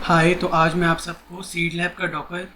हाय, तो आज मैं आप सबको सीड लैब का डॉकर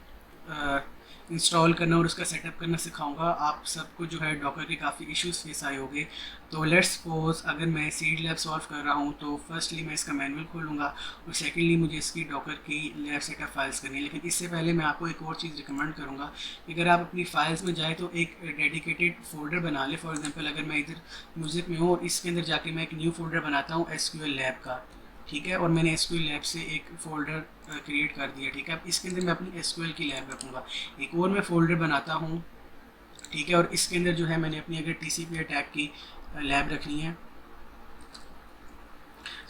इंस्टॉल करना और उसका सेटअप करना सिखाऊंगा। आप सबको जो है डॉकर के काफ़ी इश्यूज फेस आए होंगे। तो लेट्स सपोज अगर मैं सीड लैब सॉल्व कर रहा हूँ तो फर्स्टली मैं इसका मैनुअल खोलूँगा और सेकेंडली मुझे इसकी डॉकर की लैब सेटअप फाइल्स करनी है। लेकिन इससे पहले मैं आपको एक और चीज़ रिकमेंड करूँगा कि अगर आप अपनी फाइल्स में जाए तो एक डेडिकेटेड फोल्डर बना ले। फॉर एग्जाम्पल अगर मैं इधर म्यूज़िक में हूँ और इसके अंदर जाके मैं एक न्यू फोल्डर बनाता हूँ एसक्यूएल लैब का, ठीक है, और मैंने एसक्यूएल लैब से एक फ़ोल्डर क्रिएट कर दिया, ठीक है। अब इसके अंदर मैं अपनी एसक्यूएल की लैब रखूँगा। एक और मैं फ़ोल्डर बनाता हूँ, ठीक है, और इसके अंदर जो है मैंने अपनी अगर टीसीपी अटैक की लैब रखनी है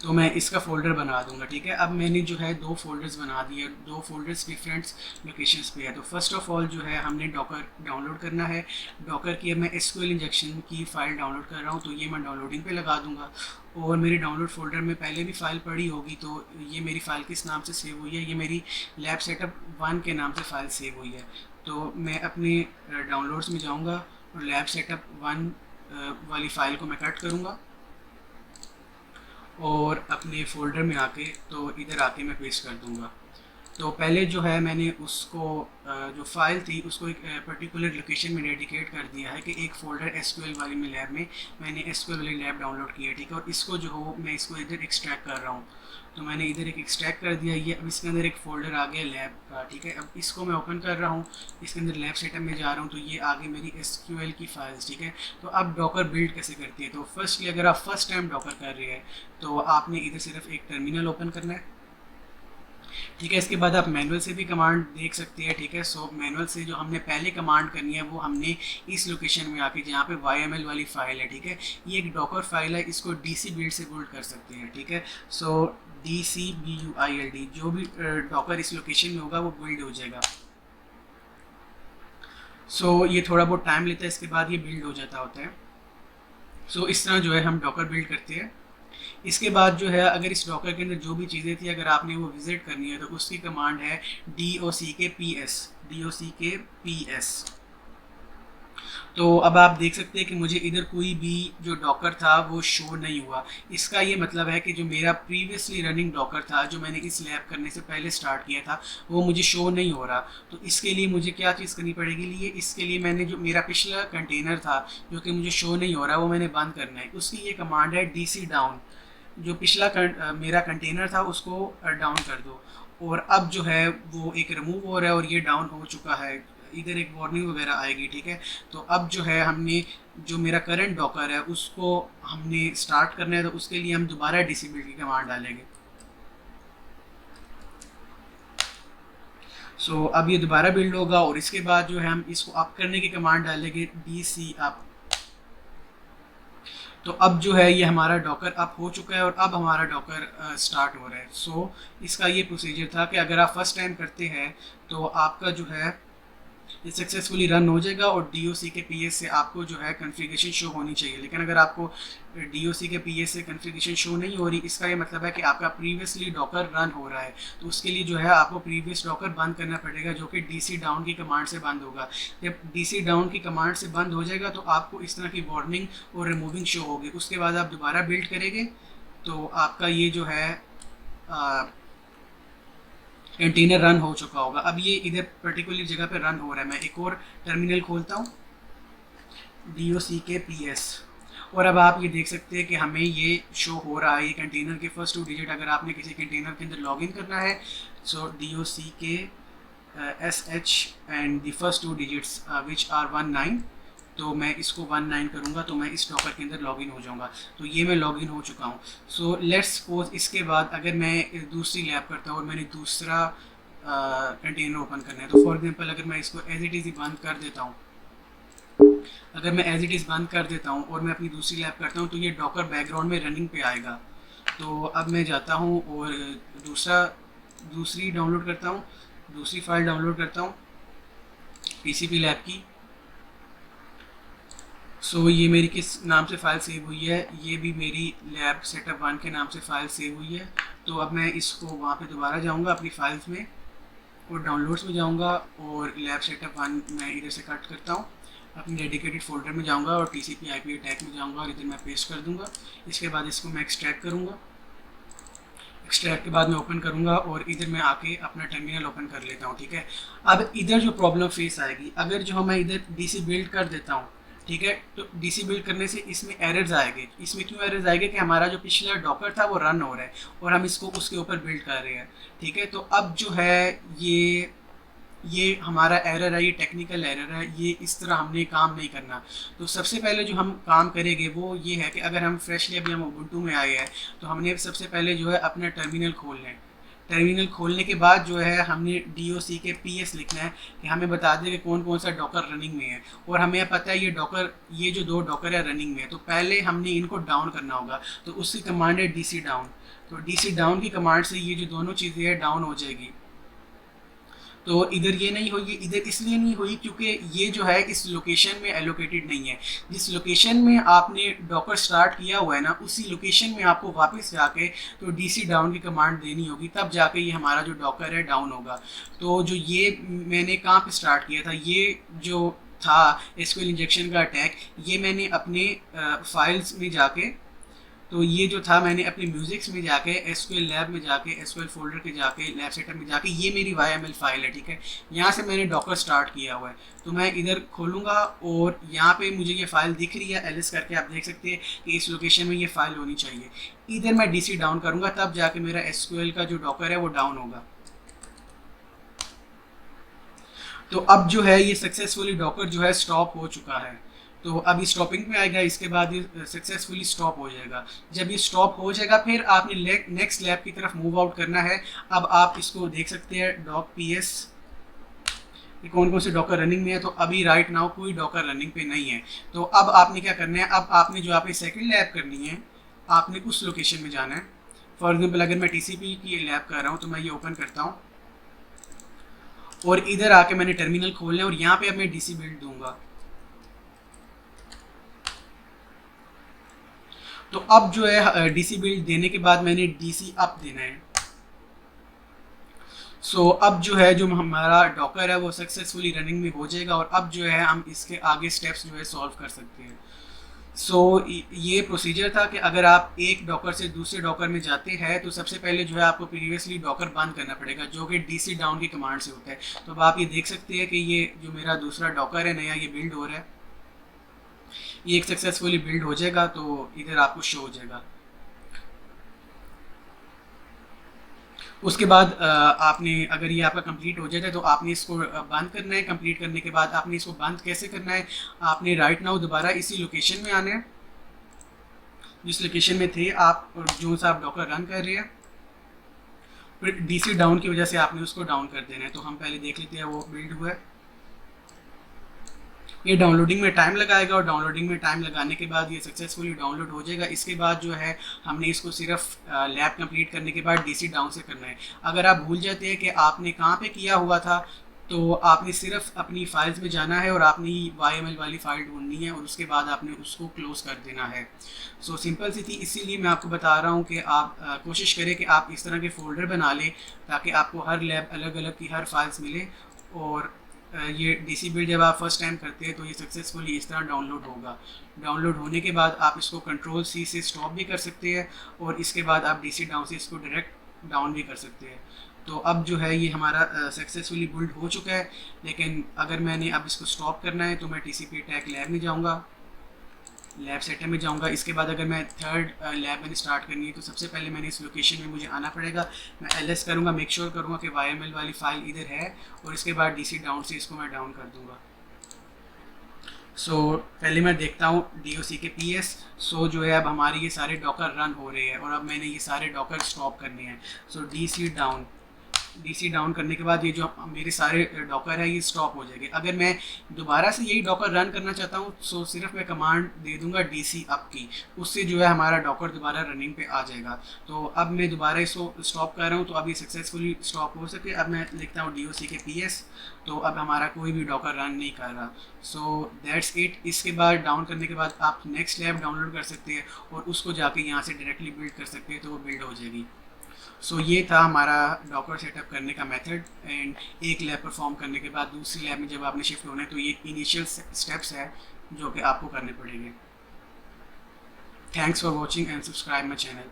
तो मैं इसका फ़ोल्डर बना दूंगा, ठीक है। अब मैंने जो है दो फोल्डर्स बना दिए, दो फोल्डर्स डिफरेंट लोकेशंस पे है। तो फर्स्ट ऑफ ऑल जो है हमने डॉकर डाउनलोड करना है। डॉकर की अब मैं एसक्यूएल इंजेक्शन की फ़ाइल डाउनलोड कर रहा हूँ, तो ये मैं डाउनलोडिंग पे लगा दूंगा। और मेरे डाउनलोड फोल्डर में पहले भी फ़ाइल पड़ी होगी, तो ये मेरी फ़ाइल किस नाम से सेव हुई है, ये मेरी लैब सेटअप 1 के नाम से फ़ाइल सेव हुई है। तो मैं अपने डाउनलोड्स में जाऊँगा और लैब सेटअप 1 वाली फ़ाइल को मैं कट करूँगा और अपने फ़ोल्डर में आके तो इधर आके मैं पेस्ट कर दूँगा। तो पहले जो है मैंने उसको जो फाइल थी उसको एक पर्टिकुलर लोकेशन में डेडिकेट कर दिया है कि एक फ़ोल्डर एसक्यूएल वाली में लैब में मैंने एसक्यूएल वाली लैब डाउनलोड की है, ठीक है। और इसको जो हो मैं इसको इधर एक्सट्रैक्ट कर रहा हूँ, तो मैंने इधर एक एक्सट्रैक्ट कर दिया। ये अब इसके अंदर एक फ़ोल्डर आ गया लैब का, ठीक है। अब इसको मैं ओपन कर रहा हूँ, इसके अंदर लैब सेटअप में जा रहा हूँ, तो ये आगे मेरी एसक्यूएल की फाइल्स, ठीक है। तो अब डॉकर बिल्ड कैसे करती है, तो फर्स्टली अगर आप फर्स्ट टाइम डॉकर कर रहे हैं तो आपने इधर सिर्फ एक टर्मिनल ओपन करना है, ठीक है। इसके बाद आप मैनुअल से भी कमांड देख सकते हैं, ठीक है। सो मैनुअल से जो हमने पहले कमांड करनी है वो हमने इस लोकेशन में आके जहाँ पे YML वाली फाइल है, ठीक है, ये एक डॉकर फाइल है, इसको DC बिल्ड से बिल्ड कर सकते हैं, ठीक है। सो DCBUILD जो भी डॉकर इस लोकेशन में होगा वो बिल्ड हो जाएगा। सो ये थोड़ा बहुत टाइम लेता है, इसके बाद ये बिल्ड हो जाता होता है। सो इस तरह जो है हम डॉकर बिल्ड करते हैं। इसके बाद जो है अगर इस डॉकर के अंदर जो भी चीज़ें थी अगर आपने वो विजिट करनी है तो उसकी कमांड है DOCKPS। तो अब आप देख सकते हैं कि मुझे इधर कोई भी जो डॉकर था वो शो नहीं हुआ। इसका ये मतलब है कि जो मेरा प्रीवियसली रनिंग डॉकर था जो मैंने इस लैब करने से पहले स्टार्ट किया था वो मुझे शो नहीं हो रहा। तो इसके लिए मुझे क्या चीज़ करनी पड़ेगी, लिए इसके लिए मैंने जो मेरा पिछला कंटेनर था जो कि मुझे शो नहीं हो रहा वो मैंने बंद करना है। उसकी ये कमांड है DC डाउन। जो पिछला मेरा कंटेनर था उसको डाउन कर दो, और अब जो है वो एक रिमूव हो रहा है और ये डाउन हो चुका है, इधर एक वार्निंग वगैरह आएगी, ठीक है। तो अब जो है हमने जो मेरा करंट डॉकर है उसको हमने स्टार्ट करना है, तो उसके लिए हम दोबारा डिसेबल की कमांड डालेंगे। सो अब ये दोबारा बिल्ड होगा और इसके बाद जो है हम इसको अप करने की कमांड डालेंगे DC अप। तो अब जो है ये हमारा डॉकर अप हो चुका है और अब हमारा डॉकर स्टार्ट हो रहा है। सो इसका ये प्रोसीजर था कि अगर आप फर्स्ट टाइम करते हैं तो आपका जो है ये सक्सेसफुली रन हो जाएगा और DOCKPS से आपको जो है कॉन्फ़िगरेशन शो होनी चाहिए। लेकिन अगर आपको DOCKPS से कॉन्फ़िगरेशन शो नहीं हो रही, इसका ये मतलब है कि आपका प्रीवियसली डॉकर रन हो रहा है। तो उसके लिए जो है आपको प्रीवियस डॉकर बंद करना पड़ेगा जो कि DC डाउन की कमांड से बंद होगा। जब DC डाउन की कमांड से बंद हो जाएगा तो आपको इस तरह की वार्निंग और रिमूविंग शो होगी। उसके बाद आप दोबारा बिल्ड करेंगे तो आपका ये जो है कंटेनर रन हो चुका होगा। अब ये इधर पर्टिकुलर जगह पे रन हो रहा है। मैं एक और टर्मिनल खोलता हूँ, DOCKPS, और अब आप ये देख सकते हैं कि हमें ये शो हो रहा है ये कंटेनर के फर्स्ट 2 डिजिट। अगर आपने किसी कंटेनर के अंदर लॉगिन करना है so DOCKSH and the first 2 digits which are 19, तो मैं इसको 19 करूँगा तो मैं इस डॉकर के अंदर लॉगिन हो जाऊँगा। तो ये मैं लॉगिन हो चुका हूँ। सो लेट्स सपोज इसके बाद अगर मैं दूसरी लैब करता हूँ और मैंने दूसरा कंटेनर ओपन करना है, तो फॉर एग्जांपल अगर मैं इसको एज इट इज़ ही बंद कर देता हूँ, अगर मैं एज इट इज़ बंद कर देता हूँ और मैं अपनी दूसरी लैब करता हूँ तो ये डॉकर बैकग्राउंड में रनिंग पे आएगा। तो अब मैं जाता हूँ और दूसरी डाउनलोड करता हूँ, दूसरी फाइल डाउनलोड करता हूँ TCP लैब की। सो ये मेरी किस नाम से फ़ाइल सेव हुई है, ये भी मेरी लैब सेटअप 1 के नाम से फ़ाइल सेव हुई है। तो अब मैं इसको वहाँ पे दोबारा जाऊँगा अपनी फाइल्स में और डाउनलोड्स में जाऊँगा और लैब सेटअप 1 मैं इधर से कट करता हूँ, अपनी डेडिकेटेड फोल्डर में जाऊँगा और TCP/IP अटैक में जाऊँगा और इधर मैं पेस्ट कर दूँगा। इसके बाद इसको मैं एक्सट्रैक्ट करूँगा। एक्सट्रैक्ट के बाद मैं ओपन करूँगा और इधर मैं आके अपना टर्मिनल ओपन कर लेता हूँ, ठीक है। अब इधर जो प्रॉब्लम फेस आएगी, अगर जो मैं इधर डीसी बिल्ड कर देता हूँ, ठीक है, तो डीसी बिल्ड करने से इसमें एरर्स आएंगे। इसमें क्यों एरर्स आएंगे कि हमारा जो पिछला डॉकर था वो रन हो रहा है और हम इसको उसके ऊपर बिल्ड कर रहे हैं, ठीक है। तो अब जो है ये हमारा एरर है, ये टेक्निकल एरर है, ये इस तरह हमने काम नहीं करना। तो सबसे पहले जो हम काम करेंगे वो ये है कि अगर हम फ्रेशली अभी हम उबुंटू में आए हैं तो हमने सबसे पहले जो है अपना टर्मिनल खोलना है। टर्मिनल खोलने के बाद जो है हमने DOC के PS लिखना है कि हमें बता दें कि कौन कौन सा डॉकर रनिंग में है, और हमें पता है ये जो 2 डॉकर है रनिंग में है, तो पहले हमने इनको डाउन करना होगा। तो उसकी कमांड है DC डाउन। तो DC डाउन की कमांड से ये जो दोनों चीज़ें हैं डाउन हो जाएगी। तो इधर ये नहीं होगी, इधर इसलिए नहीं हुई क्योंकि ये जो है इस लोकेशन में एलोकेटेड नहीं है। जिस लोकेशन में आपने डॉकर स्टार्ट किया हुआ है ना, उसी लोकेशन में आपको वापस जाके तो DC डाउन की कमांड देनी होगी, तब जाके ये हमारा जो डॉकर है डाउन होगा। तो जो ये मैंने कहाँ पे स्टार्ट किया था, ये जो था SQL इंजेक्शन का अटैक, ये मैंने अपने फाइल्स में जाके, तो ये जो था मैंने अपने म्यूजिक्स में जाके SQL लैब में जाके SQL फोल्डर के जाके लैब सेटअप में जाके, ये मेरी YML फाइल है, ठीक है। यहाँ से मैंने डॉकर स्टार्ट किया हुआ है। तो मैं इधर खोलूँगा और यहाँ पे मुझे ये फाइल दिख रही है एलिस करके, आप देख सकते हैं कि इस लोकेशन में ये फाइल होनी चाहिए। इधर मैं DC डाउन करूँगा, तब जाके मेरा SQL का जो डॉकर है वो डाउन होगा। तो अब जो है ये सक्सेसफुली डॉकर जो है स्टॉप हो चुका है। तो अभी स्टॉपिंग में आएगा, इसके बाद ये सक्सेसफुली स्टॉप हो जाएगा। जब ये स्टॉप हो जाएगा फिर आपने नेक्स्ट लैब की तरफ मूव आउट करना है। अब आप इसको देख सकते हैं doc PS कौन कौन से डॉकर रनिंग में है। तो अभी राइट नाउ कोई डॉकर रनिंग पे नहीं है। तो अब आपने क्या करना है, अब आपने जो आपने सेकंड लैब करनी है, आपने उस लोकेशन में जाना है। फॉर एग्जाम्पल अगर मैं TCP की लैब कर रहा हूँ तो मैं ये ओपन करता हूँ और इधर आके मैंने टर्मिनल खोलना है और यहाँ पे अब मैं DC बिल्ड दूंगा। तो अब जो है DC बिल्ड देने के बाद मैंने DC अप देना है। सो अब जो है जो हमारा डॉकर है वो सक्सेसफुली रनिंग में हो जाएगा और अब जो है हम इसके आगे स्टेप्स जो है सॉल्व कर सकते हैं। सो ये प्रोसीजर था कि अगर आप एक डॉकर से दूसरे डॉकर में जाते हैं तो सबसे पहले जो है आपको प्रीवियसली डॉकर बंद करना पड़ेगा, जो कि DC डाउन की कमांड से होता है। तो अब आप ये देख सकते हैं कि ये जो मेरा दूसरा डॉकर है नया, ये बिल्ड हो रहा है। ये एक सक्सेसफुली बिल्ड हो जाएगा तो इधर आपको शो हो जाएगा। उसके बाद आपने अगर ये आपका कंप्लीट हो जाता है तो आपने इसको बंद करना है। कंप्लीट करने के बाद आपने इसको बंद कैसे करना है, आपने राइट नाउ दोबारा इसी लोकेशन में आना है जिस लोकेशन में थे आप, जो सा आप डॉकर रन कर रहे हैं। फिर DC डाउन की वजह से आपने उसको डाउन कर देना है। तो हम पहले देख लेते हैं वो बिल्ड हुआ है। ये डाउनलोडिंग में टाइम लगाएगा और डाउनलोडिंग में टाइम लगाने के बाद ये सक्सेसफुली डाउनलोड हो जाएगा। इसके बाद जो है हमने इसको सिर्फ लैब कंप्लीट करने के बाद DC डाउन से करना है। अगर आप भूल जाते हैं कि आपने कहाँ पे किया हुआ था तो आपने सिर्फ अपनी फाइल्स में जाना है और आपने YML वाली फाइल ढूंढनी है और उसके बाद आपने उसको क्लोज कर देना है। सो सिंपल सी थी, इसीलिए मैं आपको बता रहा हूँ कि आप कोशिश करें कि आप इस तरह के फोल्डर बना लें ताकि आपको हर लैब अलग अलग की हर फाइल्स मिले। और ये DC बिल्ड जब आप फर्स्ट टाइम करते हैं तो ये सक्सेसफुली इस तरह डाउनलोड होगा। डाउनलोड होने के बाद आप इसको Ctrl+C से स्टॉप भी कर सकते हैं और इसके बाद आप DC डाउन से इसको डायरेक्ट डाउन भी कर सकते हैं। तो अब जो है ये हमारा सक्सेसफुली बिल्ड हो चुका है। लेकिन अगर मैंने अब इसको स्टॉप करना है तो मैं TCP अटैक लैब में जाऊँगा, लैब सेटअप में जाऊंगा। इसके बाद अगर मैं थर्ड लैब मैंने स्टार्ट करनी है तो सबसे पहले मैंने इस लोकेशन में मुझे आना पड़ेगा। मैं LS करूंगा, मेक श्योर करूंगा कि YML वाली फाइल इधर है और इसके बाद DC डाउन से इसको मैं डाउन कर दूंगा। सो पहले मैं देखता हूँ DOC के PS। सो जो है अब हमारे ये सारे डॉकर रन हो रहे हैं और अब मैंने ये सारे डॉकर स्टॉप करने हैं। सो DC डाउन करने के बाद ये जो मेरे सारे डॉकर है ये स्टॉप हो जाएंगे। अगर मैं दोबारा से यही डॉकर रन करना चाहता हूँ सो सिर्फ मैं कमांड दे दूंगा DC अप की, उससे जो है हमारा डॉकर दोबारा रनिंग पे आ जाएगा। तो अब मैं दोबारा इसको स्टॉप कर रहा हूँ तो अभी सक्सेसफुली स्टॉप हो सके। अब मैं लिखता हूँ DOC के PS, तो अब हमारा कोई भी डॉकर रन नहीं कर रहा। So that's it. इसके बाद डाउन करने के बाद आप नेक्स्ट लैब डाउनलोड कर सकते हैं और उसको जाके यहाँ से डायरेक्टली बिल्ड कर सकते हैं तो वो बिल्ड हो जाएगी। सो ये था हमारा डॉकर सेटअप करने का मेथड। एंड एक लैब परफॉर्म करने के बाद दूसरी लैब में जब आपने शिफ्ट होना है तो ये इनिशियल स्टेप्स है जो कि आपको करने पड़ेंगे। Thanks for watching and subscribe my channel.